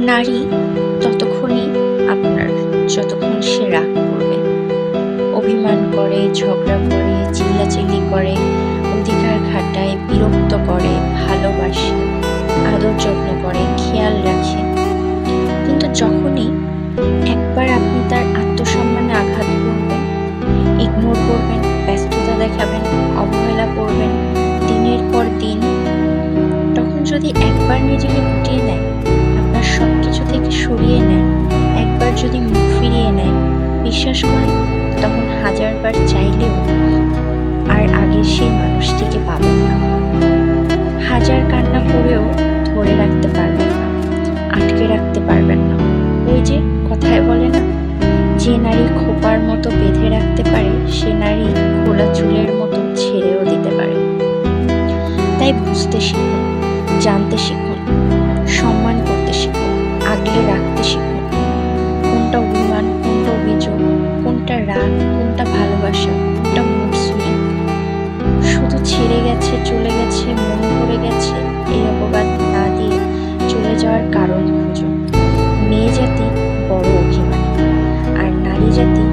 নারী ততক্ষণই আপনার যতক্ষণ সে রাগ করবে, অভিমান করে, ঝগড়া করে, চিল্লাচিল্লি করে, অধিকার খাটায়, বিরক্ত করে, ভালোবাসে, আদর যত্ন করে, খেয়াল রাখে। কিন্তু যখনই একবার আপনি তার আত্মসম্মানে আঘাত করবেন, ইগনোর করবেন, ব্যস্ততা দেখাবেন, অবহেলা করবেন দিনের পর দিন, তখন যদি একবার নিজেকে গুটিয়ে নেয়, আপনার সবকিছু থেকে সরিয়ে নেয়, একবার যদি মুখ ফিরিয়ে নেয়, বিশ্বাস করেন তখন হাজারবার চাইলেও আর আগের সেই মানুষটিকে পাবেন না। হাজার কান্না করেও ধরে রাখতে পারবেন না, আটকে রাখতে পারবেন না। ওই যে কথায় বলে না, যে নারী খোপার মতো বেঁধে রাখতে পারে সে নারী খোলা চুলের মতো ছেড়েও দিতে পারে। তাই বুঝতে শিখুন, জানতে শিখুন, সম্মান করতে শিখুন, আগলে রাখতে শিখুন। কোনটা অভিমান, কোনটা অভিযোগ, কোনটা রাগ, কোনটা ভালোবাসা, কোনটা মুড সুইং। শুধু ছেড়ে গেছে, চলে গেছে, মন ভরে গেছে এই অপবাদ না দিয়ে চলে যাওয়ার কারণ খুঁজুন। মেয়ে জাতি বড় অভিমানী, আর নারী জাতি